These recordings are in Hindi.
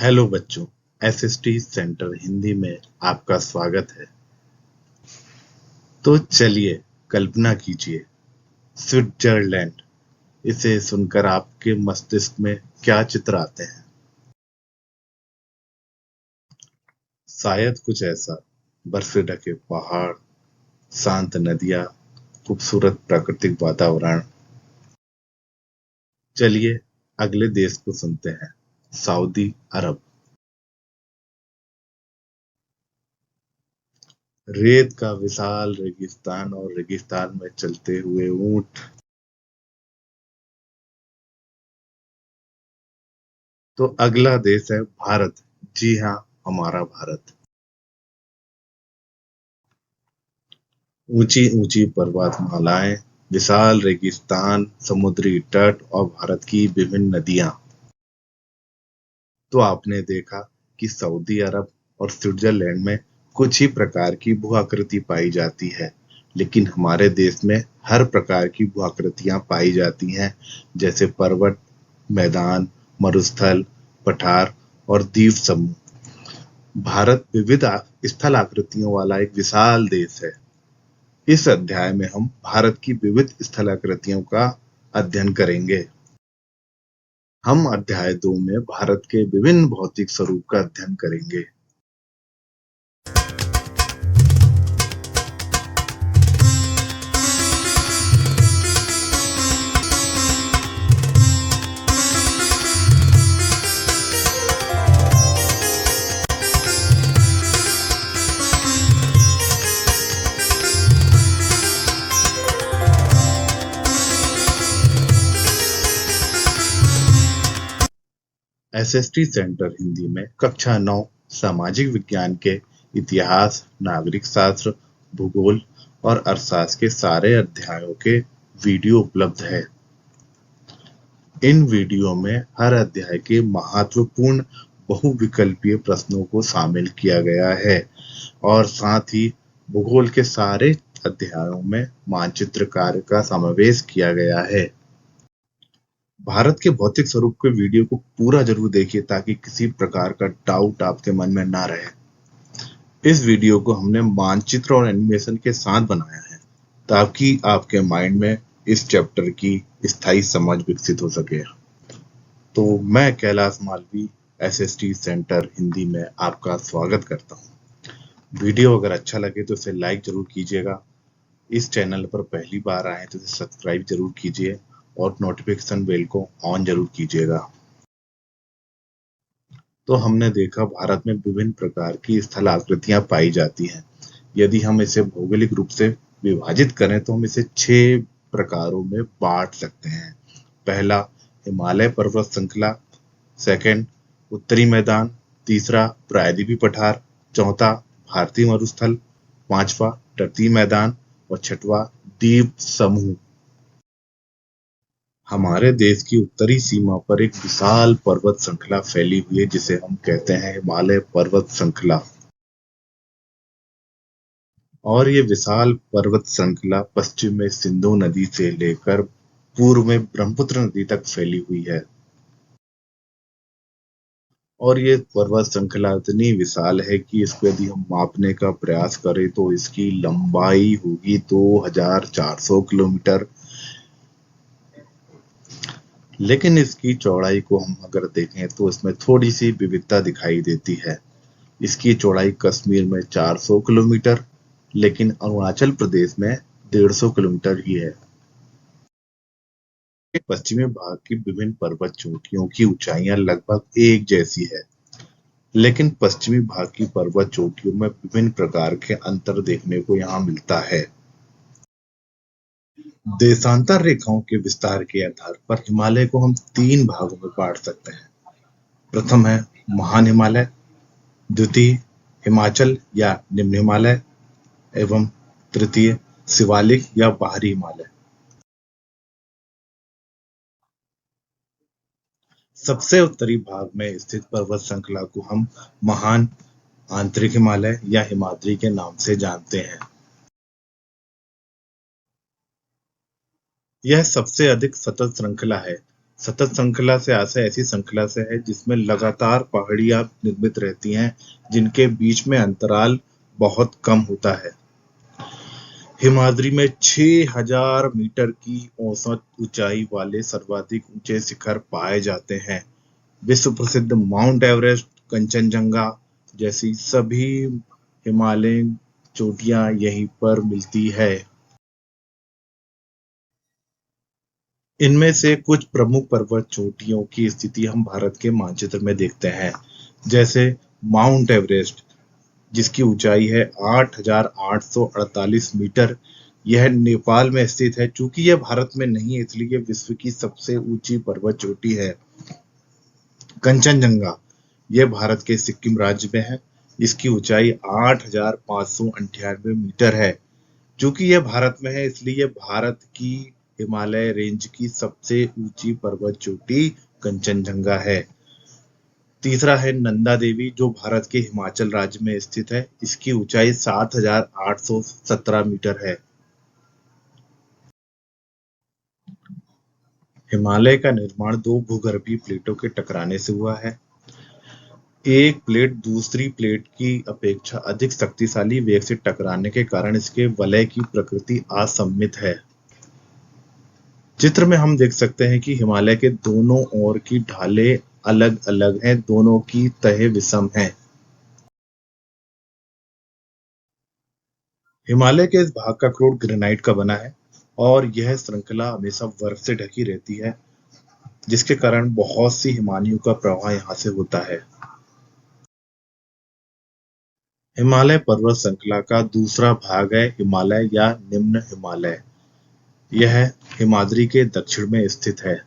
हेलो बच्चों, एसएसटी सेंटर हिंदी में आपका स्वागत है। तो चलिए कल्पना कीजिए, स्विट्जरलैंड। इसे सुनकर आपके मस्तिष्क में क्या चित्र आते हैं? शायद कुछ ऐसा, बर्फ से ढके पहाड़, शांत नदियाँ, खूबसूरत प्राकृतिक वातावरण। चलिए अगले देश को सुनते हैं, सऊदी अरब। रेत का विशाल रेगिस्तान और रेगिस्तान में चलते हुए ऊंट। तो अगला देश है भारत। जी हाँ, हमारा भारत। ऊंची ऊंची पर्वतमालाएं, विशाल रेगिस्तान, समुद्री तट और भारत की विभिन्न नदियां। तो आपने देखा कि सऊदी अरब और स्विट्जरलैंड में कुछ ही प्रकार की भूआकृति पाई जाती है, लेकिन हमारे देश में हर प्रकार की भूआकृतियां पाई जाती हैं, जैसे पर्वत, मैदान, मरुस्थल, पठार और द्वीप समूह। भारत विविध स्थल आकृतियों वाला एक विशाल देश है। इस अध्याय में हम भारत की विविध स्थलाकृतियों का अध्ययन करेंगे। हम अध्याय 2 में भारत के विभिन्न भौतिक स्वरूप का अध्ययन करेंगे। एसएसटी सेंटर हिंदी में कक्षा 9 सामाजिक विज्ञान के इतिहास, नागरिक शास्त्र, भूगोल और अर्थशास्त्र के सारे अध्यायों के वीडियो उपलब्ध है। इन वीडियो में हर अध्याय के महत्वपूर्ण बहुविकल्पीय प्रश्नों को शामिल किया गया है और साथ ही भूगोल के सारे अध्यायों में मानचित्र कार्य का समावेश किया गया है। भारत के भौतिक स्वरूप के वीडियो को पूरा जरूर देखिए ताकि किसी प्रकार का डाउट आपके मन में ना रहे। इस वीडियो को हमने मानचित्र और एनिमेशन के साथ बनाया है ताकि आपके माइंड में इस चैप्टर की स्थायी समझ विकसित हो सके। तो मैं कैलाश मालवी एसएसटी सेंटर हिंदी में आपका स्वागत करता हूँ। वीडियो अगर अच्छा लगे तो इसे लाइक जरूर कीजिएगा। इस चैनल पर पहली बार आए तो इसे सब्सक्राइब जरूर कीजिए और नोटिफिकेशन बेल को ऑन जरूर कीजिएगा। तो हमने देखा भारत में विभिन्न प्रकार की स्थल आकृतियां पाई जाती हैं। यदि हम इसे भौगोलिक रूप से विभाजित करें तो हम इसे 6 प्रकारों में बांट सकते हैं। पहला, हिमालय पर्वत श्रृंखला। सेकंड, उत्तरी मैदान। तीसरा, प्रायद्वीपीय पठार। चौथा, भारतीय मरुस्थल। पांचवा, तटीय मैदान। और छठवां, द्वीप समूह। हमारे देश की उत्तरी सीमा पर एक विशाल पर्वत श्रृंखला फैली हुई है जिसे हम कहते हैं हिमालय पर्वत श्रृंखला। और ये विशाल पर्वत श्रृंखला पश्चिम में सिंधु नदी से लेकर पूर्व में ब्रह्मपुत्र नदी तक फैली हुई है। और ये पर्वत श्रृंखला इतनी विशाल है कि इसको यदि हम मापने का प्रयास करें तो इसकी लंबाई होगी 2400 किलोमीटर, लेकिन इसकी चौड़ाई को हम अगर देखें तो इसमें थोड़ी सी विविधता दिखाई देती है। इसकी चौड़ाई कश्मीर में 400 किलोमीटर, लेकिन अरुणाचल प्रदेश में 150 किलोमीटर ही है। पश्चिमी भाग की विभिन्न पर्वत चोटियों की ऊंचाइयां लगभग एक जैसी है, लेकिन पश्चिमी भाग की पर्वत चोटियों में विभिन्न प्रकार के अंतर देखने को यहाँ मिलता है। देशांतर रेखाओं के विस्तार के आधार पर हिमालय को हम 3 भागों में बांट सकते हैं। प्रथम है महान हिमालय, द्वितीय हिमाचल या निम्न हिमालय एवं तृतीय शिवालिक या बाहरी हिमालय। सबसे उत्तरी भाग में स्थित पर्वत श्रृंखला को हम महान आंतरिक हिमालय या हिमाद्री के नाम से जानते हैं। यह सबसे अधिक सतत श्रृंखला है। सतत श्रृंखला से आशय ऐसी श्रृंखला से है जिसमें लगातार पहाड़ियां निर्मित रहती हैं, जिनके बीच में अंतराल बहुत कम होता है। हिमाद्री में 6000 मीटर की औसत ऊंचाई वाले सर्वाधिक ऊंचे शिखर पाए जाते हैं। विश्व प्रसिद्ध माउंट एवरेस्ट, कंचनजंगा जैसी सभी हिमालयन चोटियां यहीं पर मिलती है। इनमें से कुछ प्रमुख पर्वत चोटियों की स्थिति हम भारत के मानचित्र में देखते हैं, जैसे माउंट एवरेस्ट, जिसकी ऊंचाई है 8,848 मीटर। यह नेपाल में स्थित है। चूंकि यह भारत में नहीं है, इसलिए यह विश्व की सबसे ऊंची पर्वत चोटी है। कंचनजंगा, यह भारत के सिक्किम राज्य में है। इसकी ऊंचाई 8,598 मीटर है। चूंकि यह भारत में है, इसलिए यह भारत की हिमालय रेंज की सबसे ऊंची पर्वत चोटी कंचनजंगा है। तीसरा है नंदा देवी, जो भारत के हिमाचल राज्य में स्थित है। इसकी ऊंचाई 7,817 मीटर है। हिमालय का निर्माण दो भूगर्भीय प्लेटों के टकराने से हुआ है। एक प्लेट दूसरी प्लेट की अपेक्षा अधिक शक्तिशाली वेग से टकराने के कारण इसके वलय की प्रकृति असममित है। चित्र में हम देख सकते हैं कि हिमालय के दोनों ओर की ढालें अलग-अलग हैं, दोनों की तह विषम है। हिमालय के इस भाग का क्रोड ग्रेनाइट का बना है और यह श्रृंखला हमेशा बर्फ से ढकी रहती है, जिसके कारण बहुत सी हिमानियों का प्रवाह यहाँ से होता है। हिमालय पर्वत श्रृंखला का दूसरा भाग है हिमालय या निम्न हिमालय। यह हिमाद्री के दक्षिण में स्थित है।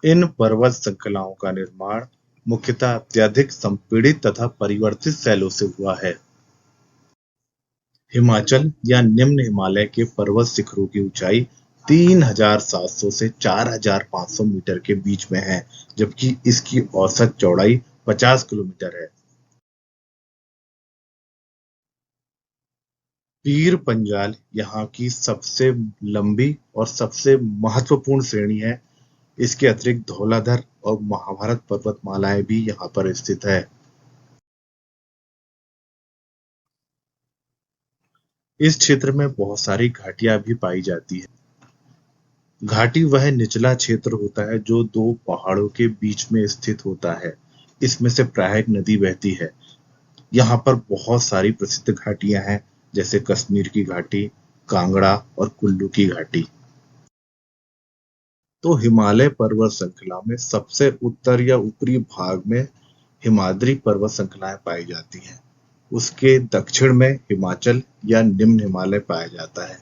इन पर्वत श्रृंखलाओं का निर्माण मुख्यतः अत्यधिक संपीड़ित तथा परिवर्तित शैलों से हुआ है। हिमाचल या निम्न हिमालय के पर्वत शिखरों की ऊंचाई 3,700 से 4,500 मीटर के बीच में है, जबकि इसकी औसत चौड़ाई 50 किलोमीटर है। पीर पंजाल यहाँ की सबसे लंबी और सबसे महत्वपूर्ण श्रेणी है। इसके अतिरिक्त धौलाधर और महाभारत पर्वतमालाएं भी यहाँ पर स्थित है। इस क्षेत्र में बहुत सारी घाटियां भी पाई जाती है। घाटी वह निचला क्षेत्र होता है जो दो पहाड़ों के बीच में स्थित होता है। इसमें से प्रायः एक नदी बहती है। यहाँ पर बहुत सारी प्रसिद्ध घाटियां हैं, जैसे कश्मीर की घाटी, कांगड़ा और कुल्लू की घाटी। तो हिमालय पर्वत श्रृंखला में सबसे उत्तर या ऊपरी भाग में हिमाद्री पर्वत श्रृंखलाएं पाई जाती हैं। उसके दक्षिण में हिमाचल या निम्न हिमालय पाया जाता है।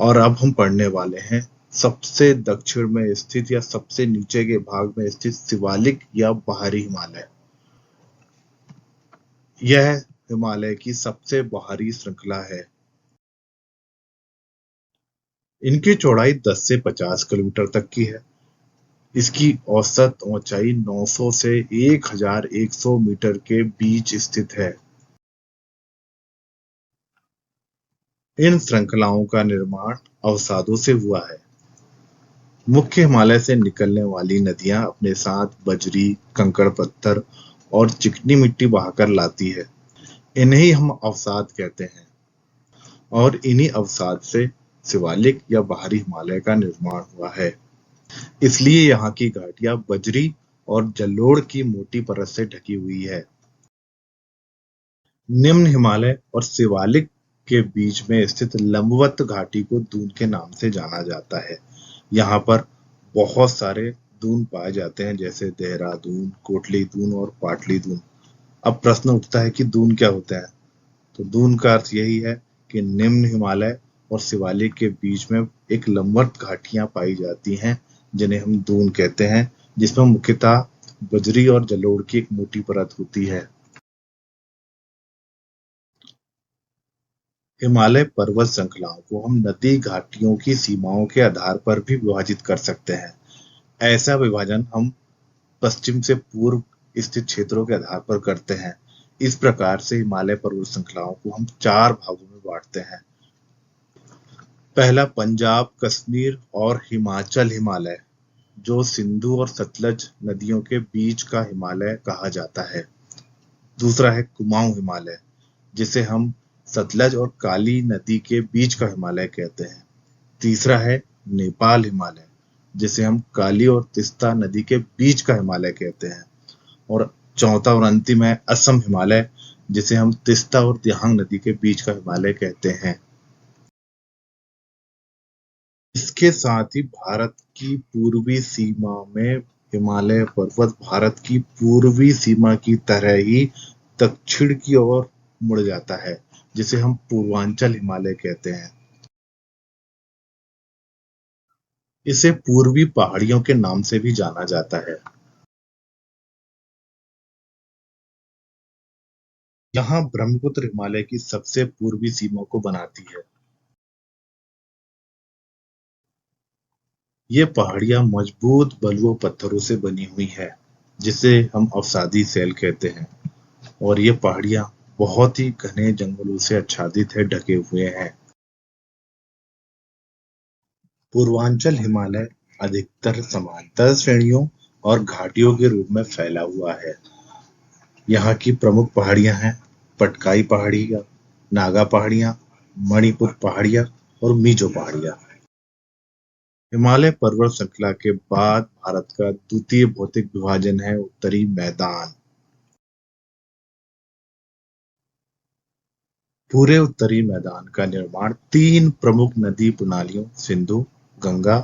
और अब हम पढ़ने वाले हैं सबसे दक्षिण में स्थित या सबसे नीचे के भाग में स्थित शिवालिक या बाहरी हिमालय। यह हिमालय की सबसे बाहरी श्रृंखला है। इनकी चौड़ाई 10 से 50 किलोमीटर तक की है। इसकी औसत ऊंचाई 900 से 1100 मीटर के बीच स्थित है। इन श्रृंखलाओं का निर्माण अवसादों से हुआ है। मुख्य हिमालय से निकलने वाली नदियां अपने साथ बजरी, कंकड़ पत्थर और चिकनी मिट्टी बहाकर लाती है। इन्हें हम अवसाद कहते हैं और इन्हीं अवसाद से शिवालिक या बाहरी हिमालय का निर्माण हुआ है। इसलिए यहाँ की घाटियां बजरी और जलोढ़ की मोटी परत से ढकी हुई है। निम्न हिमालय और शिवालिक के बीच में स्थित लंबवत घाटी को दून के नाम से जाना जाता है। यहाँ पर बहुत सारे दून पाए जाते हैं, जैसे देहरादून, कोटली दून और पाटली दून। अब प्रश्न उठता है कि दून क्या होता है? तो दून का अर्थ यही है कि निम्न हिमालय और शिवालिक के बीच में एक लंबवत घाटियां पाई जाती हैं, जिन्हें हम दून कहते हैं, जिसमें मुख्यतः बजरी और जलोढ़ की एक मोटी परत होती है। हिमालय पर्वत श्रृंखलाओं को हम नदी घाटियों की सीमाओं के आधार पर भी विभाजित कर सकते हैं। ऐसा विभाजन हम पश्चिम से पूर्व स्थित क्षेत्रों के आधार पर करते हैं। इस प्रकार से हिमालय पर्वत श्रृंखलाओं को हम 4 भागों में बांटते हैं। पहला पंजाब, कश्मीर और हिमाचल हिमालय, जो सिंधु और सतलज नदियों के बीच का हिमालय कहा जाता है। दूसरा है कुमाऊं हिमालय, जिसे हम सतलज और काली नदी के बीच का हिमालय कहते हैं। तीसरा है नेपाल हिमालय, जिसे हम काली और तीस्ता नदी के बीच का हिमालय कहते हैं। और चौथा और अंतिम है असम हिमालय, जिसे हम तीस्ता और दिहांग नदी के बीच का हिमालय कहते हैं। इसके साथ ही भारत की पूर्वी सीमा में हिमालय पर्वत भारत की पूर्वी सीमा की तरह ही दक्षिण की ओर मुड़ जाता है, जिसे हम पूर्वांचल हिमालय कहते हैं। इसे पूर्वी पहाड़ियों के नाम से भी जाना जाता है। यहाँ ब्रह्मपुत्र हिमालय की सबसे पूर्वी सीमा को बनाती है। ये पहाड़ियाँ मजबूत बलुआ पत्थरों से बनी हुई है, जिसे हम अवसादी शैल कहते हैं। और ये पहाड़ियाँ बहुत ही घने जंगलों से आच्छादित है, ढके हुए हैं। पूर्वांचल हिमालय अधिकतर समांतर श्रेणियों और घाटियों के रूप में फैला हुआ है। यहाँ की प्रमुख पहाड़ियाँ हैं पटकाई पहाड़ियाँ, नागा पहाड़ियाँ, मणिपुर पहाड़ियाँ और मीजो पहाड़ियाँ। हिमालय पर्वत श्रृंखला के बाद भारत का द्वितीय भौतिक विभाजन है उत्तरी मैदान। पूरे उत्तरी मैदान का निर्माण तीन प्रमुख नदी प्रणालियों सिंधु, गंगा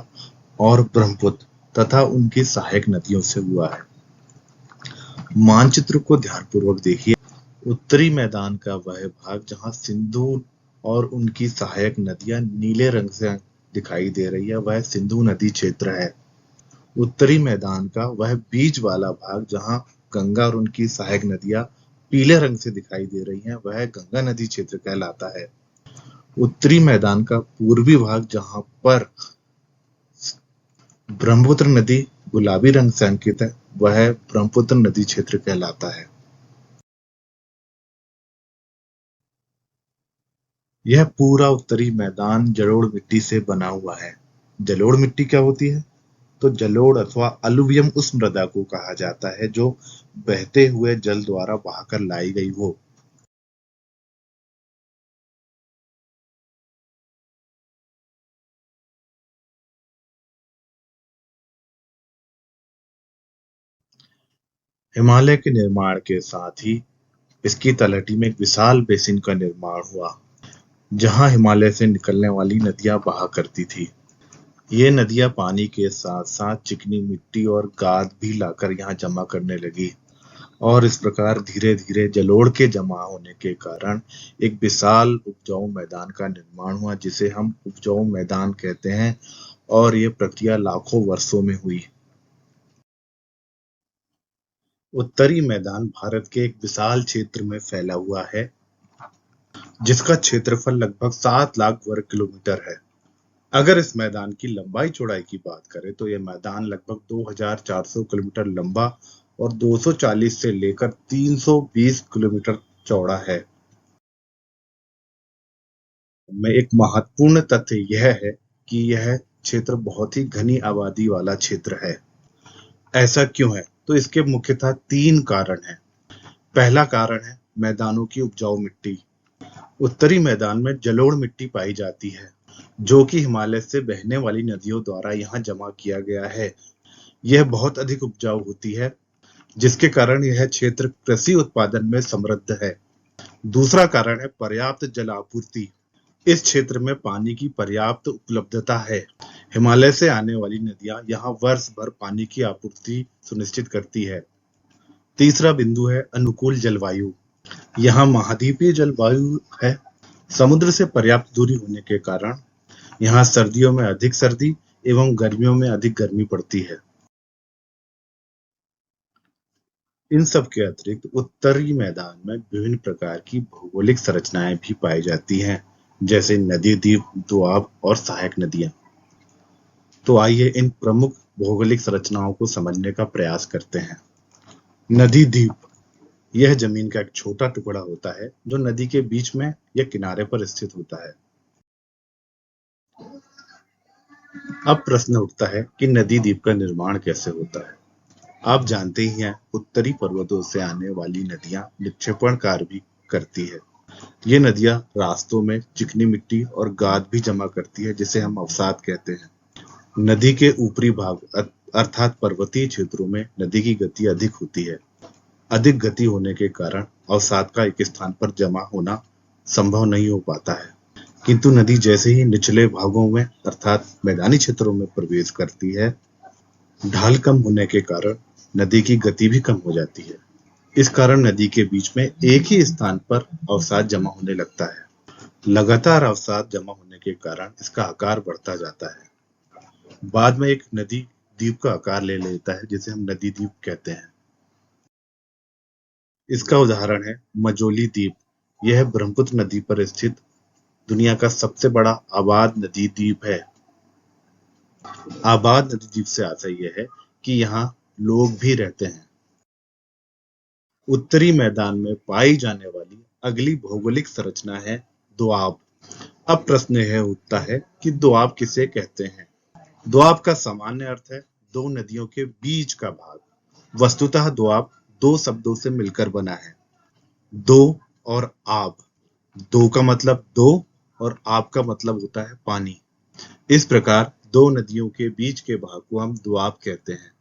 और ब्रह्मपुत्र तथा उनकी सहायक नदियों से हुआ है। मानचित्र को ध्यानपूर्वक देखिए। उत्तरी मैदान का वह भाग जहां सिंधु और उनकी सहायक नदियां नीले रंग से दिखाई दे रही है, वह सिंधु नदी क्षेत्र है। उत्तरी मैदान का वह बीच वाला भाग जहां गंगा और उनकी सहायक नदियां पीले रंग से दिखाई दे रही हैं, वह गंगा नदी क्षेत्र कहलाता है। उत्तरी मैदान का पूर्वी भाग जहां पर ब्रह्मपुत्र नदी गुलाबी रंग से अंकित है, वह ब्रह्मपुत्र नदी क्षेत्र कहलाता है। यह पूरा उत्तरी मैदान जलोढ़ मिट्टी से बना हुआ है। जलोढ़ मिट्टी क्या होती है? तो जलोढ़ अथवा अलुवियम उस मृदा को कहा जाता है जो बहते हुए जल द्वारा बहाकर लाई गई हो। हिमालय के निर्माण के साथ ही इसकी तलहटी में एक विशाल बेसिन का निर्माण हुआ, जहां हिमालय से निकलने वाली नदियां बहा करती थी। ये नदियां पानी के साथ साथ चिकनी मिट्टी और गाद भी लाकर यहाँ जमा करने लगी, और इस प्रकार धीरे धीरे जलोढ़ के जमा होने के कारण एक विशाल उपजाऊ मैदान का निर्माण हुआ, जिसे हम उपजाऊ मैदान कहते हैं। और ये प्रक्रिया लाखों वर्षों में हुई। उत्तरी मैदान भारत के एक विशाल क्षेत्र में फैला हुआ है, जिसका क्षेत्रफल लगभग 7 लाख वर्ग किलोमीटर है। अगर इस मैदान की लंबाई चौड़ाई की बात करें तो यह मैदान लगभग 2400 किलोमीटर लंबा और 240 से लेकर 320 किलोमीटर चौड़ा है। में एक महत्वपूर्ण तथ्य यह है कि यह क्षेत्र बहुत ही घनी आबादी वाला क्षेत्र है। ऐसा क्यों है? तो इसके मुख्यतः तीन कारण हैं। पहला कारण है मैदानों की उपजाऊ मिट्टी। उत्तरी मैदान में जलोढ़ मिट्टी पाई जाती है, जो कि हिमालय से बहने वाली नदियों द्वारा यहाँ जमा किया गया है। यह बहुत अधिक उपजाऊ होती है, जिसके कारण यह क्षेत्र कृषि उत्पादन में समृद्ध है। दूसरा कारण है पर्याप्त जल आपूर्ति। इस क्षेत्र में पानी की पर्याप्त उपलब्धता है। हिमालय से आने वाली नदियां यहाँ वर्ष भर पानी की आपूर्ति सुनिश्चित करती है। तीसरा बिंदु है अनुकूल जलवायु। यहाँ महाद्वीपीय जलवायु है। समुद्र से पर्याप्त दूरी होने के कारण यहाँ सर्दियों में अधिक सर्दी एवं गर्मियों में अधिक गर्मी पड़ती है। इन सब के अतिरिक्त उत्तरी मैदान में विभिन्न प्रकार की भौगोलिक संरचनाएं भी पाई जाती हैं, जैसे नदी द्वीप, दोआब और सहायक नदियां। तो आइए इन प्रमुख भौगोलिक संरचनाओं को समझने का प्रयास करते हैं। नदी द्वीप यह जमीन का एक छोटा टुकड़ा होता है जो नदी के बीच में या किनारे पर स्थित होता है। अब प्रश्न उठता है कि नदी द्वीप का निर्माण कैसे होता है। आप जानते ही हैं, उत्तरी पर्वतों से आने वाली नदियां निक्षेपण कार्य भी करती है। ये नदियां रास्तों में चिकनी मिट्टी और गाद भी जमा करती है, जिसे हम अवसाद कहते हैं। नदी के ऊपरी भाग अर्थात पर्वतीय क्षेत्रों में नदी की गति अधिक होती है। अधिक गति होने के कारण अवसाद का एक स्थान पर जमा होना संभव नहीं हो पाता है। किंतु नदी जैसे ही निचले भागों में अर्थात मैदानी क्षेत्रों में प्रवेश करती है, ढाल कम होने के कारण नदी की गति भी कम हो जाती है। इस कारण नदी के बीच में एक ही स्थान पर अवसाद जमा होने लगता है। लगातार अवसाद जमा होने के कारण इसका आकार बढ़ता जाता है। बाद में एक नदी द्वीप का आकार ले लेता है, जिसे हम नदी द्वीप कहते हैं। इसका उदाहरण है मजोली द्वीप। यह ब्रह्मपुत्र नदी पर स्थित दुनिया का सबसे बड़ा आबाद नदी द्वीप है। आबाद नदी द्वीप से आशय यह है कि यहाँ लोग भी रहते हैं। उत्तरी मैदान में पाई जाने वाली अगली भौगोलिक संरचना है दोआब। अब प्रश्न यह उठता है कि दोआब किसे कहते हैं। दोआब का सामान्य अर्थ है दो नदियों के बीच का भाग। वस्तुतः दोआब दो शब्दों से मिलकर बना है, दो और आब। दो का मतलब दो और आब का मतलब होता है पानी। इस प्रकार दो नदियों के बीच के भाग को हम दोआब कहते हैं।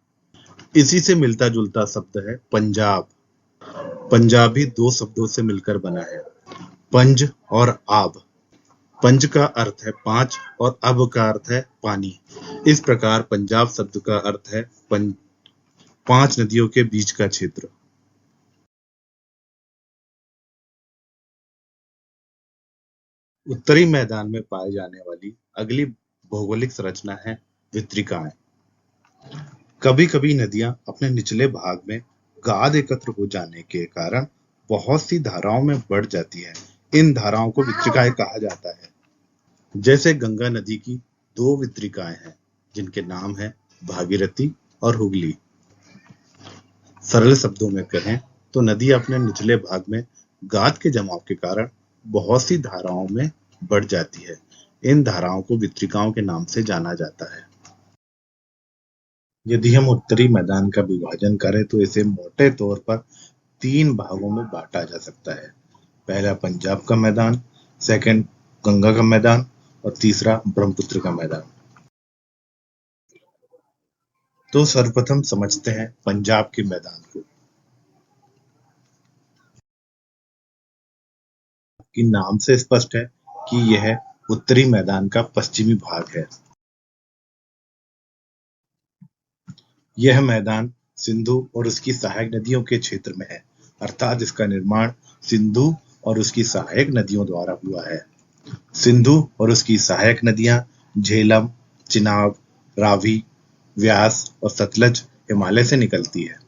इसी से मिलता जुलता शब्द है पंजाब। पंजाब भी दो शब्दों से मिलकर बना है, पंज और आब। पंज का अर्थ है पांच और अब का अर्थ है पानी। इस प्रकार पंजाब शब्द का अर्थ है पांच नदियों के बीच का क्षेत्र। उत्तरी मैदान में पाए जाने वाली अगली भौगोलिक संरचना है वितरिकाएं। कभी कभी नदियां अपने निचले भाग में गाद एकत्र हो जाने के कारण बहुत सी धाराओं में बढ़ जाती है। इन धाराओं को वितरिकाएं कहा जाता है। जैसे गंगा नदी की दो वितरिकाएं हैं, जिनके नाम हैं भागीरथी और हुगली। सरल शब्दों में कहें तो नदी अपने निचले भाग में गाद के जमाव के कारण बहुत सी धाराओं में बढ़ जाती है। इन धाराओं को वितरिकाओं के नाम से जाना जाता है। यदि हम उत्तरी मैदान का विभाजन करें तो इसे मोटे तौर पर तीन भागों में बांटा जा सकता है। पहला पंजाब का मैदान, सेकंड गंगा का मैदान और तीसरा ब्रह्मपुत्र का मैदान। तो सर्वप्रथम समझते हैं पंजाब के मैदान को। कि नाम से स्पष्ट है कि यह उत्तरी मैदान का पश्चिमी भाग है। यह मैदान सिंधु और उसकी सहायक नदियों के क्षेत्र में है, अर्थात इसका निर्माण सिंधु और उसकी सहायक नदियों द्वारा हुआ है। सिंधु और उसकी सहायक नदियां झेलम, चिनाब, रावी, व्यास और सतलज हिमालय से निकलती है।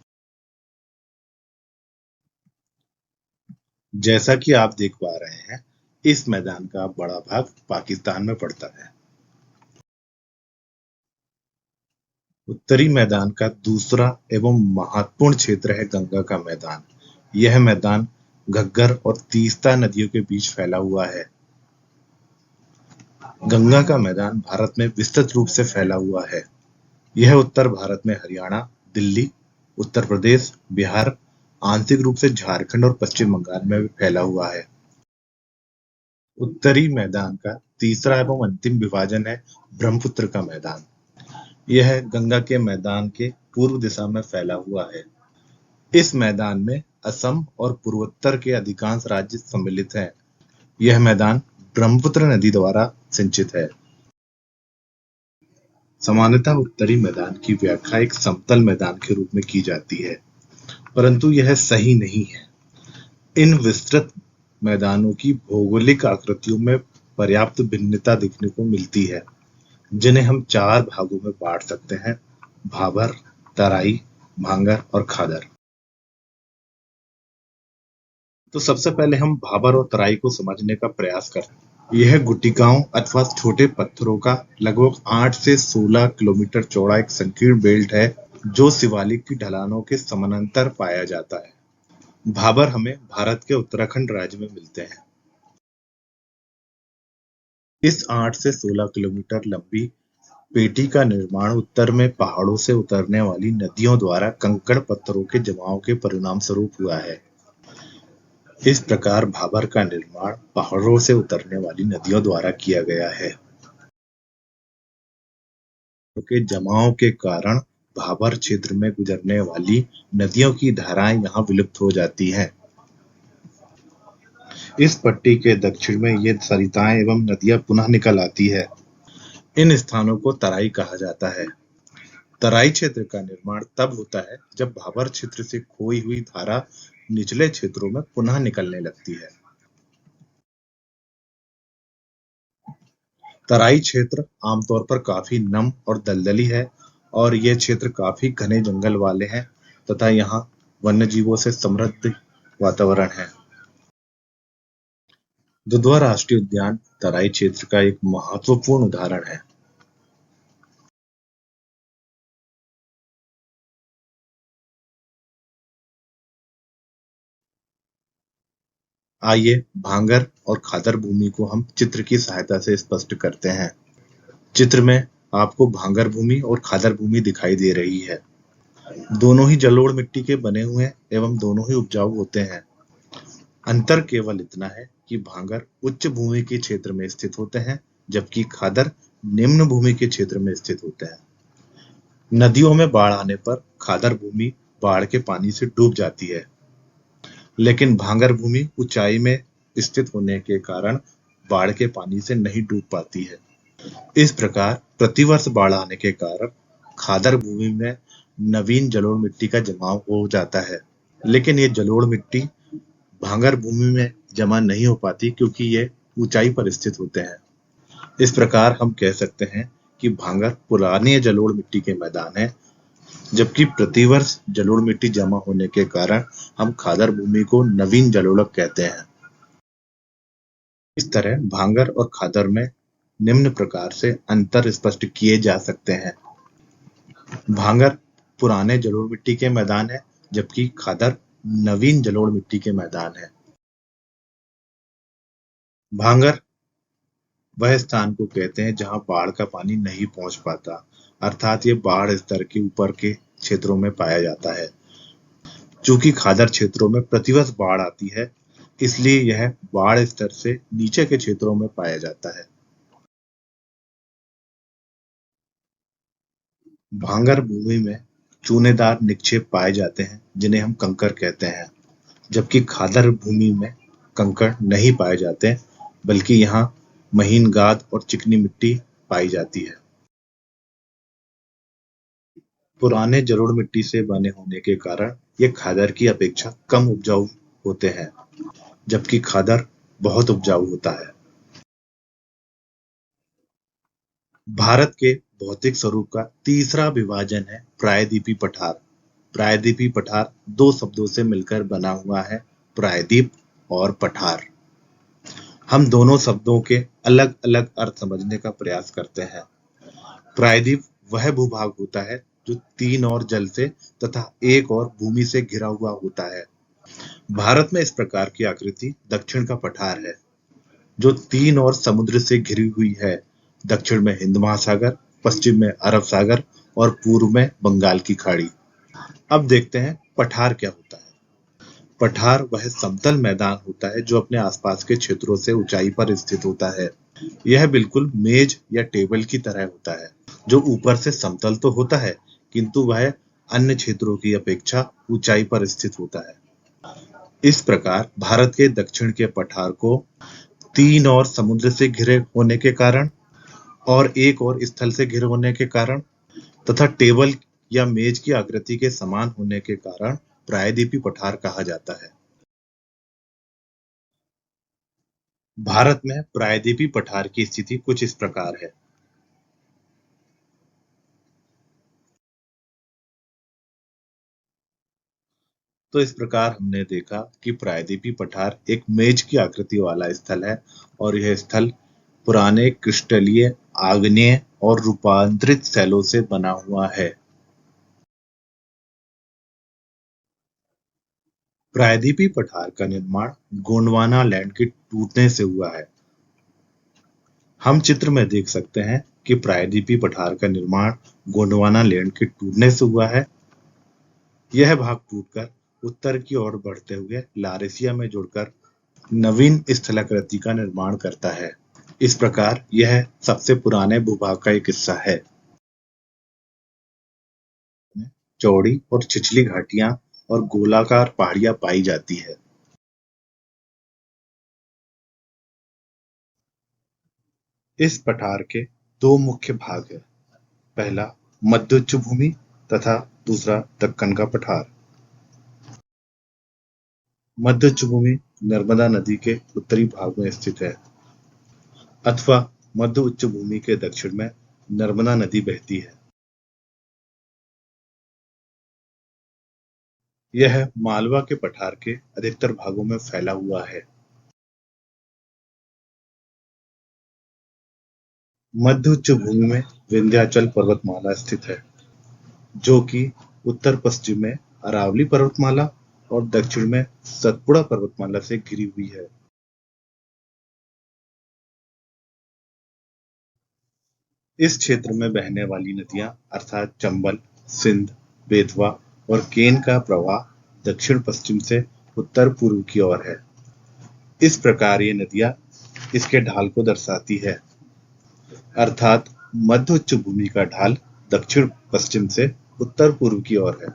जैसा कि आप देख पा रहे हैं, इस मैदान का बड़ा भाग पाकिस्तान में पड़ता है। उत्तरी मैदान का दूसरा एवं महत्वपूर्ण क्षेत्र है गंगा का मैदान। यह मैदान घग्गर और तीस्ता नदियों के बीच फैला हुआ है। गंगा का मैदान भारत में विस्तृत रूप से फैला हुआ है। यह उत्तर भारत में हरियाणा, दिल्ली, उत्तर प्रदेश, बिहार, आंशिक रूप से झारखंड और पश्चिम बंगाल में भी फैला हुआ है। उत्तरी मैदान का तीसरा एवं अंतिम विभाजन है ब्रह्मपुत्र का मैदान। यह गंगा के मैदान के पूर्व दिशा में फैला हुआ है। इस मैदान में असम और पूर्वोत्तर के अधिकांश राज्य सम्मिलित हैं। यह मैदान ब्रह्मपुत्र नदी द्वारा सिंचित है। सामान्यतः उत्तरी मैदान की व्याख्या एक समतल मैदान के रूप में की जाती है, परंतु यह सही नहीं है। इन विस्तृत मैदानों की भौगोलिक आकृतियों में पर्याप्त भिन्नता देखने को मिलती है, जिन्हें हम चार भागों में बांट सकते हैं: भाबर, तराई, भांगर और खादर। तो सबसे पहले हम भाबर और तराई को समझने का प्रयास करते हैं। यह गुटिकाओं अथवा छोटे पत्थरों का लगभग 8 से 16 किलोमीटर चौड़ा एक संकीर्ण बेल्ट है, जो शिवालिक की ढलानों के समानांतर पाया जाता है। भाबर हमें भारत के उत्तराखंड राज्य में मिलते हैं। इस 8 से 16 किलोमीटर लंबी पेटी का निर्माण उत्तर में पहाड़ों से उतरने वाली नदियों द्वारा कंकड़ पत्थरों के जमाव के परिणाम स्वरूप हुआ है। इस प्रकार भाबर का निर्माण पहाड़ों से उतरने वाली नदियों द्वारा किया गया है। के जमाव के कारण भाबर क्षेत्र में गुजरने वाली नदियों की धाराएं यहाँ विलुप्त हो जाती हैं। इस पट्टी के दक्षिण में ये सरिताएं एवं नदियां पुनः निकल आती है। इन स्थानों को तराई कहा जाता है। तराई क्षेत्र का निर्माण तब होता है जब भाबर क्षेत्र से खोई हुई धारा निचले क्षेत्रों में पुनः निकलने लगती है। तराई क्षेत्र आमतौर पर काफी नम और दलदली है और ये क्षेत्र काफी घने जंगल वाले हैं तथा यहाँ वन्य जीवों से समृद्ध वातावरण है। दुधवा राष्ट्रीय उद्यान तराई क्षेत्र का एक महत्वपूर्ण उदाहरण है। आइए भांगर और खादर भूमि को हम चित्र की सहायता से स्पष्ट करते हैं। चित्र में आपको भांगर भूमि और खादर भूमि दिखाई दे रही है। दोनों ही जलोढ़ मिट्टी के बने हुए हैं एवं दोनों ही उपजाऊ होते हैं। अंतर केवल इतना है कि भांगर उच्च भूमि के क्षेत्र में स्थित होते हैं जबकि खादर निम्न भूमि के क्षेत्र में स्थित होते हैं। नदियों में बाढ़ आने पर खादर भूमि बाढ़ के पानी से डूब जाती है, लेकिन भांगर भूमि ऊंचाई में स्थित होने के कारण बाढ़ के पानी से नहीं डूब पाती है। इस प्रकार प्रतिवर्ष बाढ़ आने के कारण खादर भूमि में नवीन जलोढ़ मिट्टी का जमाव हो जाता है, लेकिन ये जलोढ़ मिट्टी भांगर भूमि में जमा नहीं हो पाती क्योंकि ये ऊंचाई पर स्थित होते हैं। इस प्रकार हम कह सकते हैं कि भांगर पुराने जलोढ़ मिट्टी के मैदान है, जबकि प्रतिवर्ष जलोढ़ मिट्टी जमा होने के कारण हम खादर भूमि को नवीन जलोढ़ कहते हैं। इस तरह भांगर और खादर में निम्न प्रकार से अंतर स्पष्ट किए जा सकते हैं। भांगर पुराने जलोढ़ मिट्टी के मैदान है जबकि खादर नवीन जलोढ़ मिट्टी के मैदान है। भांगर वह स्थान को कहते हैं जहां बाढ़ का पानी नहीं पहुंच पाता, अर्थात ये बाढ़ स्तर के ऊपर के क्षेत्रों में पाया जाता है। चूंकि खादर क्षेत्रों में प्रतिवर्ष बाढ़ आती है, इसलिए यह बाढ़ स्तर से नीचे के क्षेत्रों में पाया जाता है। भांगर भूमि में चूनेदार निक्षेप पाए जाते हैं जिन्हें हम कंकर कहते हैं, जबकि खादर भूमि में कंकड़ नहीं पाए जाते बल्कि यहाँ महीन गाद और चिकनी मिट्टी पाई जाती है। पुराने जलोढ़ मिट्टी से बने होने के कारण ये खादर की अपेक्षा कम उपजाऊ होते हैं, जबकि खादर बहुत उपजाऊ होता है। भारत के भौतिक स्वरूप का तीसरा विभाजन है प्रायद्वीपी पठार। प्रायद्वीपी पठार दो शब्दों से मिलकर बना हुआ है, प्रायद्वीप और पठार। हम दोनों शब्दों के अलग अलग अर्थ समझने का प्रयास करते हैं। प्रायद्वीप वह भूभाग होता है जो तीन ओर जल से तथा एक ओर भूमि से घिरा हुआ होता है। भारत में इस प्रकार की आकृति दक्षिण का पठार है, जो तीन ओर समुद्र से घिरी हुई है। दक्षिण में हिंद महासागर, पश्चिम में अरब सागर और पूर्व में बंगाल की खाड़ी। अब देखते हैं पठार क्या होता है। पठार वह समतल मैदान होता है जो अपने आसपास के क्षेत्रों से ऊंचाई पर स्थित होता है। यह बिल्कुल मेज या टेबल की तरह होता है, जो ऊपर से समतल तो होता है किंतु वह अन्य क्षेत्रों की अपेक्षा ऊंचाई पर स्थित होता है। इस प्रकार भारत के दक्षिण के पठार को तीन ओर समुद्र से घिरे होने के कारण और एक और स्थल से घिरे होने के कारण तथा टेबल या मेज की आकृति के समान होने के कारण प्रायद्वीपी पठार कहा जाता है। भारत में प्रायद्वीपी पठार की स्थिति कुछ इस प्रकार है। तो इस प्रकार हमने देखा कि प्रायद्वीपी पठार एक मेज की आकृति वाला स्थल है और यह स्थल पुराने क्रिस्टलीय, आग्नेय और रूपांतरित शैलों से बना हुआ है। प्रायद्वीपी पठार का निर्माण गोंडवाना लैंड के टूटने से हुआ है। हम चित्र में देख सकते हैं कि प्रायद्वीपीय पठार का निर्माण गोंडवाना लैंड के टूटने से हुआ है। यह भाग टूटकर उत्तर की ओर बढ़ते हुए लारेशिया में जुड़कर नवीन स्थलाकृति का निर्माण करता है। इस प्रकार यह सबसे पुराने भूभाग का एक हिस्सा है। चौड़ी और छिछली घाटियां और गोलाकार पहाड़ियां पाई जाती है। इस पठार के दो मुख्य भाग हैं। पहला मध्य उच्च भूमि तथा दूसरा दक्कन का पठार। मध्य उच्च भूमि नर्मदा नदी के उत्तरी भाग में स्थित है, अथवा मध्य उच्च भूमि के दक्षिण में नर्मदा नदी बहती है। यह मालवा के पठार के अधिकतर भागों में फैला हुआ है। मध्य उच्च भूमि में विंध्याचल पर्वतमाला स्थित है, जो कि उत्तर पश्चिम में अरावली पर्वतमाला और दक्षिण में सतपुड़ा पर्वतमाला से घिरी हुई है। इस क्षेत्र में बहने वाली नदियां अर्थात चंबल, सिंध, बेतवा और केन का प्रवाह दक्षिण पश्चिम से उत्तर पूर्व की ओर है। इस प्रकार ये नदियां इसके ढाल को दर्शाती है, अर्थात मध्य उच्च भूमि का ढाल दक्षिण पश्चिम से उत्तर पूर्व की ओर है।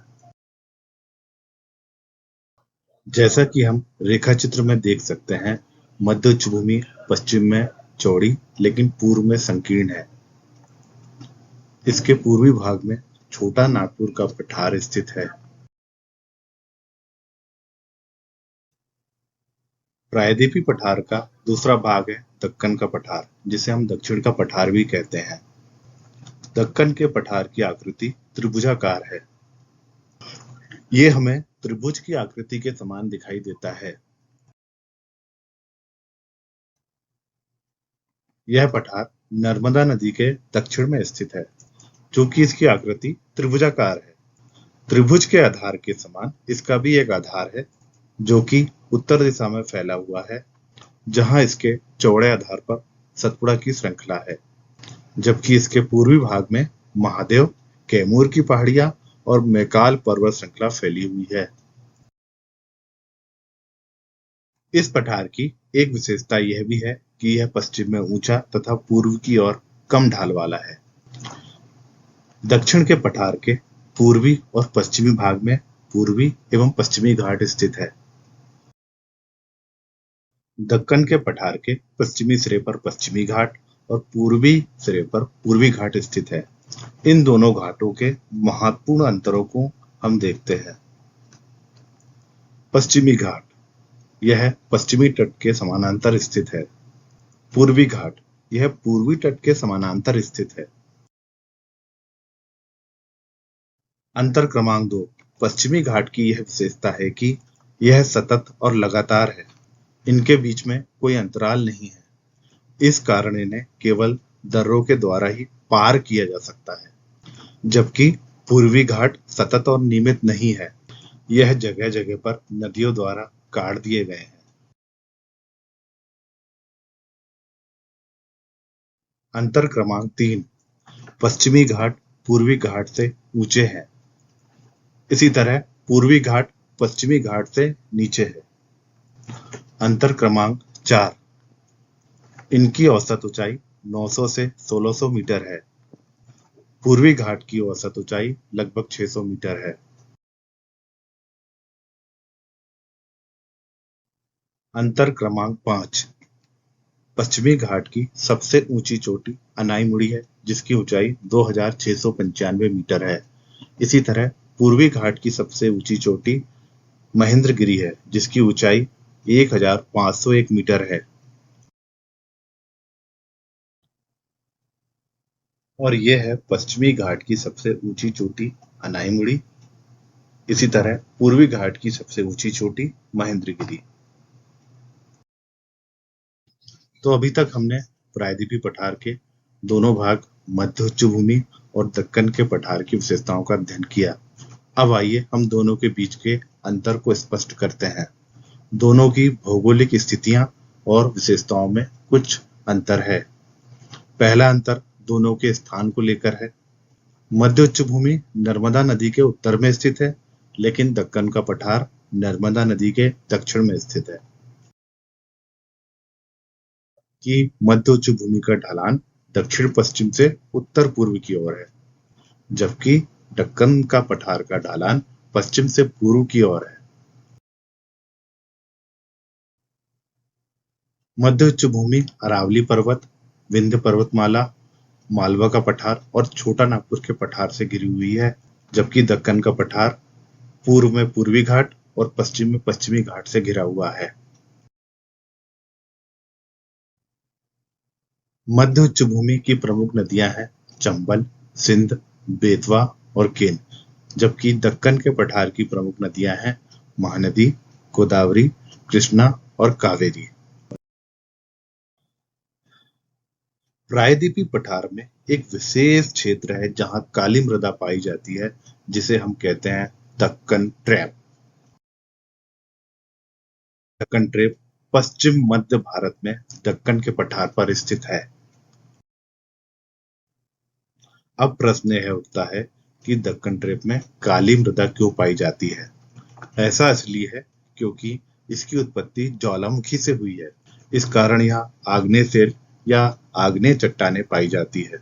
जैसा कि हम रेखा चित्र में देख सकते हैं, मध्य उच्च भूमि पश्चिम में चौड़ी लेकिन पूर्व में संकीर्ण है। इसके पूर्वी भाग में छोटा नागपुर का पठार स्थित है। प्रायद्वीपीय पठार का दूसरा भाग है दक्कन का पठार, जिसे हम दक्षिण का पठार भी कहते हैं। दक्कन के पठार की आकृति त्रिभुजाकार है। ये हमें त्रिभुज की आकृति के समान दिखाई देता है। यह पठार नर्मदा नदी के दक्षिण में स्थित है, चूंकि इसकी आकृति त्रिभुजाकार है। त्रिभुज के आधार के समान इसका भी एक आधार है, जो कि उत्तर दिशा में फैला हुआ है, जहां इसके चौड़े आधार पर सतपुड़ा की श्रृंखला है, जबकि इसके पूर्वी भाग में महादेव, कैमूर की पहाड़ियां और मैकाल पर्वत श्रृंखला फैली हुई है। इस पठार की एक विशेषता यह भी है कि यह पश्चिम में ऊंचा तथा पूर्व की ओर कम ढाल वाला है। दक्षिण के पठार के पूर्वी और पश्चिमी भाग में पूर्वी एवं पश्चिमी घाट स्थित है। दक्कन के पठार के पश्चिमी सिरे पर पश्चिमी घाट और पूर्वी सिरे पर पूर्वी घाट स्थित है। इन दोनों घाटों के महत्वपूर्ण अंतरों को हम देखते हैं। पश्चिमी घाट, यह पश्चिमी तट के समानांतर स्थित है। पूर्वी घाट, यह पूर्वी तट के समानांतर स्थित है। अंतर क्रमांक 2, पश्चिमी घाट की यह विशेषता है कि यह सतत और लगातार है। इनके बीच में कोई अंतराल नहीं है। इस कारण इन्हें केवल दर्रों के द्वारा ही पार किया जा सकता है, जबकि पूर्वी घाट सतत और नियमित नहीं है। यह जगह जगह पर नदियों द्वारा काट दिए गए हैं। अंतर क्रमांक 3, पश्चिमी घाट पूर्वी घाट से ऊंचे हैं। इसी तरह पूर्वी घाट पश्चिमी घाट से नीचे है। अंतर क्रमांक 4, इनकी औसत ऊंचाई 900 से 1600 मीटर है। पूर्वी घाट की औसत ऊंचाई लगभग 600 मीटर है। अंतर क्रमांक 5, पश्चिमी घाट की सबसे ऊंची चोटी अनाईमुड़ी है, जिसकी ऊंचाई 2695 मीटर है। इसी तरह पूर्वी घाट की सबसे ऊंची चोटी महेंद्रगिरी है, जिसकी ऊंचाई 1501 मीटर है। और यह है पश्चिमी घाट की सबसे ऊंची चोटी अनाईमुड़ी। इसी तरह पूर्वी घाट की सबसे ऊंची चोटी महेंद्रगिरी। तो अभी तक हमने प्रायद्वीपीय पठार के दोनों भाग मध्य उच्च भूमि और दक्कन के पठार की विशेषताओं का अध्ययन किया। अब आइए हम दोनों के बीच के अंतर को स्पष्ट करते हैं। दोनों की भौगोलिक स्थितियां और विशेषताओं में कुछ अंतर है। पहला अंतर दोनों के स्थान को लेकर है। मध्य उच्च भूमि नर्मदा नदी के उत्तर में स्थित है, लेकिन दक्कन का पठार नर्मदा नदी के दक्षिण में स्थित है। कि मध्य उच्च भूमि का ढलान दक्षिण पश्चिम से उत्तर पूर्व की ओर है, जबकि दक्कन का पठार का ढलान पश्चिम से पूर्व की ओर है। मध्य उच्च भूमि अरावली पर्वत, विंध्य पर्वतमाला, मालवा का पठार और छोटा नागपुर के पठार से घिरी हुई है, जबकि दक्कन का पठार पूर्व में पूर्वी घाट और पश्चिम में पश्चिमी घाट से घिरा हुआ है। मध्य उच्च भूमि की प्रमुख नदियां हैं चंबल, सिंध, बेतवा और केन, जबकि दक्कन के पठार की प्रमुख नदियां हैं महानदी, गोदावरी, कृष्णा और कावेरी। प्रायद्वीपीय पठार में एक विशेष क्षेत्र है जहां काली मृदा पाई जाती है, जिसे हम कहते हैं दक्कन ट्रैप। दक्कन ट्रैप पश्चिम मध्य भारत में दक्कन के पठार पर स्थित है। अब प्रश्न यह उठता है कि दक्कन ट्रैप में काली मृदा क्यों पाई जाती है। ऐसा इसलिए है क्योंकि इसकी उत्पत्ति ज्वालामुखी से हुई है। इस कारण यहाँ आग्नेय शेल या आग्नेय चट्टानें पाई जाती है।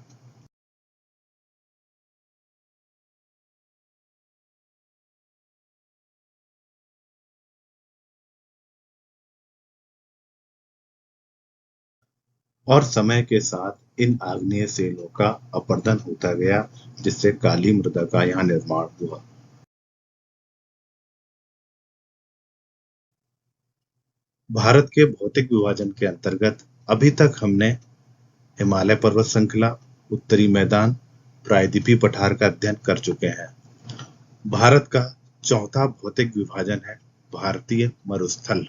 और समय के साथ इन आग्नेय शेलों का अपरदन होता गया, जिससे काली मृदा का यहाँ निर्माण हुआ। भारत के भौतिक विभाजन के अंतर्गत अभी तक हमने हिमालय पर्वत श्रृंखला, उत्तरी मैदान, प्रायद्वीपीय पठार का अध्ययन कर चुके हैं। भारत का चौथा भौतिक विभाजन है भारतीय मरुस्थल।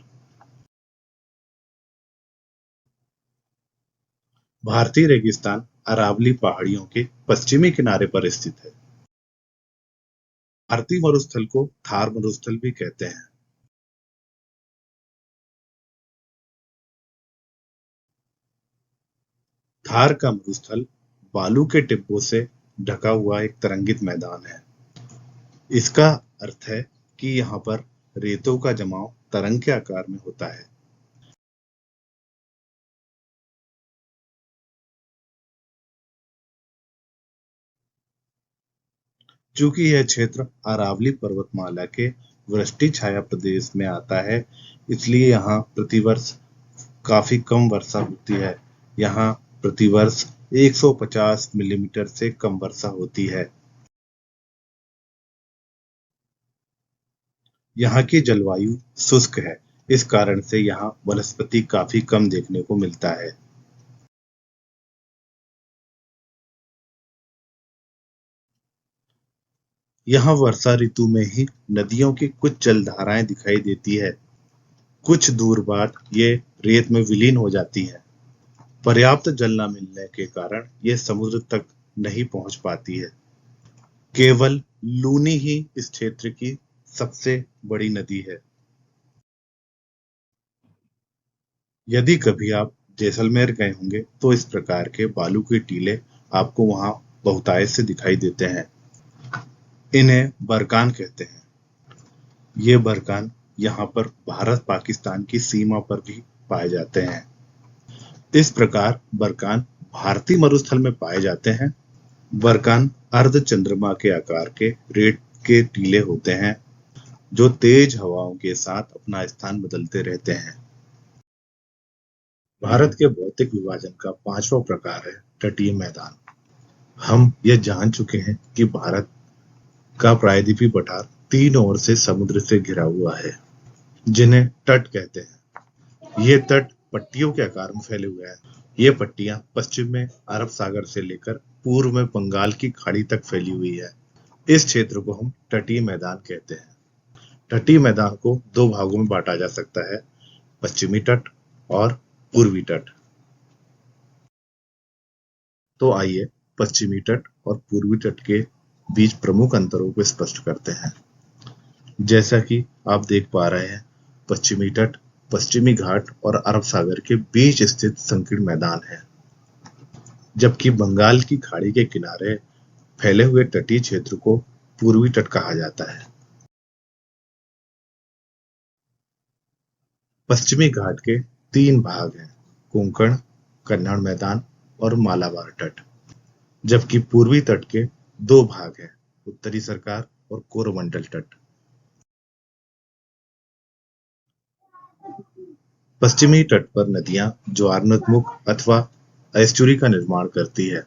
भारतीय रेगिस्तान अरावली पहाड़ियों के पश्चिमी किनारे पर स्थित है। भारतीय मरुस्थल को थार मरुस्थल भी कहते हैं। थार का मरुस्थल बालू के टिब्बों से ढका हुआ एक तरंगित मैदान है। इसका अर्थ है कि यहाँ पर रेतों का जमाव तरंग के आकार में होता है। चूंकि यह क्षेत्र अरावली पर्वतमाला के वृष्टि छाया प्रदेश में आता है, इसलिए यहाँ प्रतिवर्ष काफी कम वर्षा होती है। यहाँ प्रतिवर्ष 150 मिलीमीटर से कम वर्षा होती है। यहाँ की जलवायु शुष्क है, इस कारण से यहाँ वनस्पति काफी कम देखने को मिलता है। यहाँ वर्षा ऋतु में ही नदियों की कुछ जलधाराएं दिखाई देती है। कुछ दूर बाद ये रेत में विलीन हो जाती हैं। पर्याप्त जल न मिलने के कारण ये समुद्र तक नहीं पहुंच पाती है। केवल लूनी ही इस क्षेत्र की सबसे बड़ी नदी है। यदि कभी आप जैसलमेर गए होंगे तो इस प्रकार के बालू के टीले आपको वहां बहुतायत से दिखाई देते हैं। इन्हें बरकान कहते हैं। ये बरकान यहाँ पर भारत पाकिस्तान की सीमा पर भी पाए जाते हैं। इस प्रकार बरकान भारतीय मरुस्थल में पाए जाते हैं। बरकान अर्ध चंद्रमा के आकार के रेत के टीले होते हैं, जो तेज हवाओं के साथ अपना स्थान बदलते रहते हैं। भारत के भौतिक विभाजन का पांचवा प्रकार है तटीय मैदान। हम यह जान चुके हैं कि भारत का प्रायद्वीपीय पठार तीन ओर से समुद्र से घिरा हुआ है, जिन्हें तट कहते हैं। ये तट पट्टियों के आकार में फैले हुए हैं। ये पट्टियां पश्चिम में अरब सागर से लेकर पूर्व में बंगाल की खाड़ी तक फैली हुई है। इस क्षेत्र को हम तटीय मैदान कहते हैं। तटीय मैदान को दो भागों में बांटा जा सकता है, पश्चिमी तट और पूर्वी तट। तो आइए पश्चिमी तट और पूर्वी तट के बीच प्रमुख अंतरों को स्पष्ट करते हैं। जैसा कि आप देख पा रहे हैं, पश्चिमी तट पश्चिमी घाट और अरब सागर के बीच स्थित संकीर्ण मैदान है। जबकि बंगाल की खाड़ी के किनारे फैले हुए तटीय क्षेत्र को पूर्वी तट कहा जाता है। पश्चिमी घाट के तीन भाग हैं: कोंकण, कन्नड़ मैदान और मालाबार तट। जबकि पूर्वी तट के दो भाग हैं: उत्तरी सरकार और कोरोमंडल तट। पश्चिमी तट पर नदियां ज्वारनदमुख अथवा एस्चुरी का निर्माण करती है,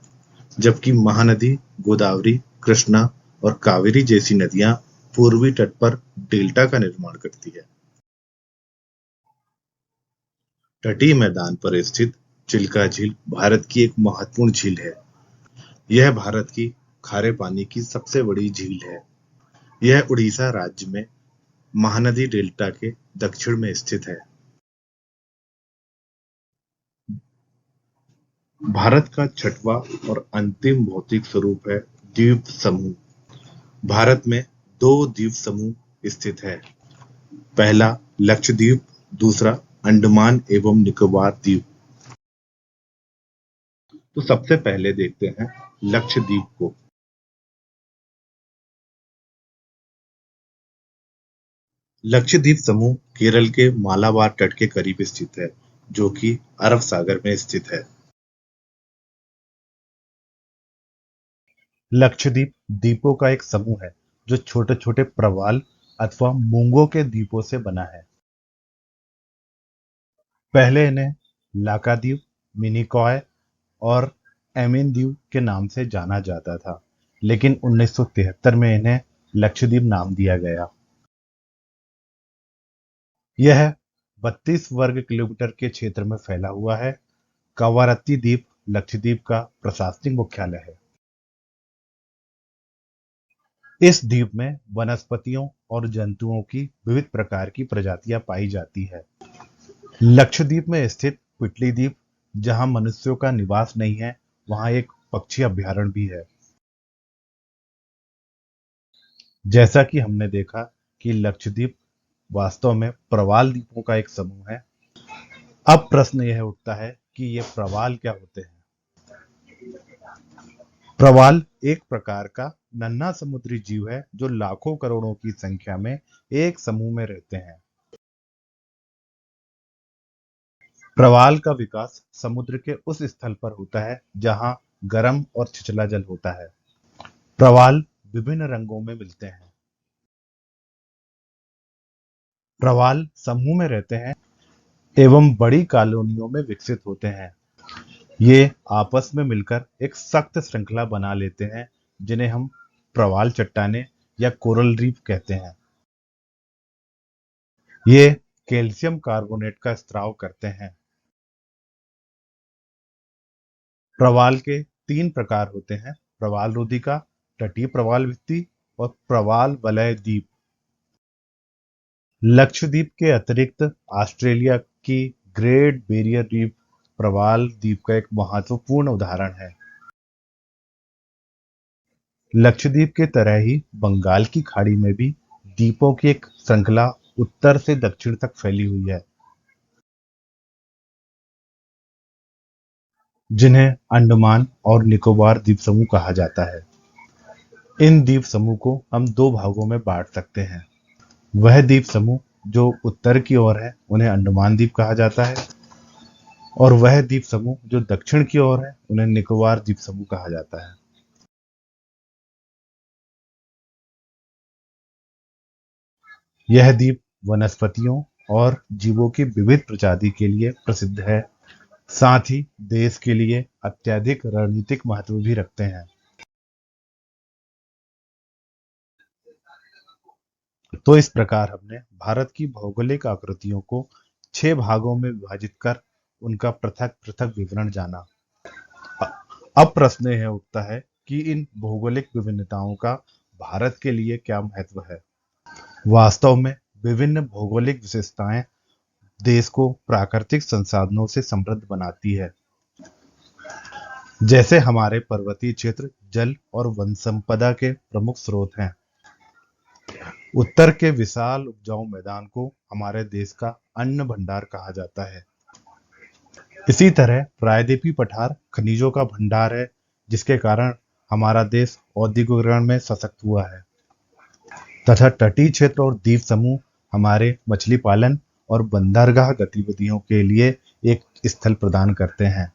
जबकि महानदी, गोदावरी, कृष्णा और कावेरी जैसी नदियां पूर्वी तट पर डेल्टा का निर्माण करती है। तटीय मैदान पर स्थित चिल्का झील भारत की एक महत्वपूर्ण झील है। यह भारत की खारे पानी की सबसे बड़ी झील है। यह उड़ीसा राज्य में महानदी डेल्टा के दक्षिण में स्थित है। भारत का छठवां और अंतिम भौतिक स्वरूप है द्वीप समूह। भारत में दो द्वीप समूह स्थित है: पहला लक्षद्वीप, दूसरा अंडमान एवं निकोबार द्वीप। तो सबसे पहले देखते हैं लक्षद्वीप को। लक्षद्वीप समूह केरल के मालाबार तट के करीब स्थित है, जो कि अरब सागर में स्थित है। लक्षद्वीप द्वीपों का एक समूह है जो छोटे छोटे प्रवाल अथवा मूंगों के द्वीपों से बना है। पहले इन्हें लाकाद्वीप, मिनिकॉय और एमिन द्वीप के नाम से जाना जाता था, लेकिन 1973 में इन्हें लक्षद्वीप नाम दिया गया। यह 32 वर्ग किलोमीटर के क्षेत्र में फैला हुआ है। कवारत्ती द्वीप लक्षद्वीप का प्रशासनिक मुख्यालय है। इस द्वीप में वनस्पतियों और जंतुओं की विविध प्रकार की प्रजातियां पाई जाती है। लक्षद्वीप में स्थित पिटली द्वीप, जहां मनुष्यों का निवास नहीं है, वहां एक पक्षी अभयारण्य भी है। जैसा कि हमने देखा कि लक्षद्वीप वास्तव में प्रवाल द्वीपों का एक समूह है। अब प्रश्न यह उठता है कि ये प्रवाल क्या होते हैं। प्रवाल एक प्रकार का नन्हा समुद्री जीव है जो लाखों करोड़ों की संख्या में एक समूह में रहते हैं। प्रवाल का विकास समुद्र के उस स्थल पर होता है जहां गर्म और छिछला जल होता है। प्रवाल विभिन्न रंगों में मिलते हैं। प्रवाल समूह में रहते हैं एवं बड़ी कॉलोनियों में विकसित होते हैं। ये आपस में मिलकर एक सख्त श्रृंखला बना लेते हैं, जिन्हें हम प्रवाल चट्टानें या कोरल रीफ कहते हैं। ये कैल्शियम कार्बोनेट का स्त्राव करते हैं। प्रवाल के तीन प्रकार होते हैं: प्रवाल रुधिका, तटीय प्रवाल भित्ति और प्रवाल वलय द्वीप। लक्षद्वीप के अतिरिक्त ऑस्ट्रेलिया की ग्रेट बैरियर रीफ प्रवाल द्वीप का एक महत्वपूर्ण उदाहरण है। लक्षद्वीप के तरह ही बंगाल की खाड़ी में भी द्वीपों की एक श्रृंखला उत्तर से दक्षिण तक फैली हुई है, जिन्हें अंडमान और निकोबार द्वीप समूह कहा जाता है। इन द्वीप समूह को हम दो भागों में बांट सकते हैं। वह द्वीप समूह जो उत्तर की ओर है उन्हें अंडमान द्वीप कहा जाता है, और वह द्वीप समूह जो दक्षिण की ओर है उन्हें निकोबार द्वीप समूह कहा जाता है। यह द्वीप वनस्पतियों और जीवों की विविध प्रजाति के लिए प्रसिद्ध है, साथ ही देश के लिए अत्यधिक रणनीतिक महत्व भी रखते हैं। तो इस प्रकार हमने भारत की भौगोलिक आकृतियों को 6 भागों में विभाजित कर उनका पृथक पृथक विवरण जाना। अब प्रश्न यह उठता है कि इन भौगोलिक विभिन्नताओं का भारत के लिए क्या महत्व है। वास्तव में विभिन्न भौगोलिक विशेषताएं देश को प्राकृतिक संसाधनों से समृद्ध बनाती है। जैसे हमारे पर्वतीय क्षेत्र जल और वन संपदा के प्रमुख स्रोत हैं। उत्तर के विशाल उपजाऊ मैदान को हमारे देश का अन्न भंडार कहा जाता है। इसी तरह प्रायद्वीपीय पठार खनिजों का भंडार है, जिसके कारण हमारा देश औद्योगिकरण में सशक्त हुआ है, तथा तटीय क्षेत्र और द्वीप समूह हमारे मछली पालन और बंदरगाह गतिविधियों के लिए एक स्थल प्रदान करते हैं।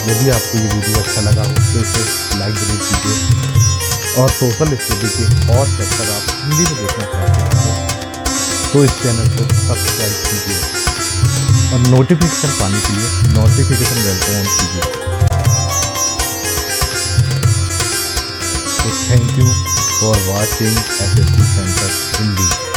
यदि आपको ये वीडियो अच्छा लगा हो तो इसे लाइक जरूर कीजिए और सोशल स्टडी के और चैप्टर आप हिंदी में देखना चाहते हैं तो इस चैनल को सब्सक्राइब कीजिए और नोटिफिकेशन पाने के लिए नोटिफिकेशन बेल को ऑन कीजिए। तो thank you for watching SST centre Hindi.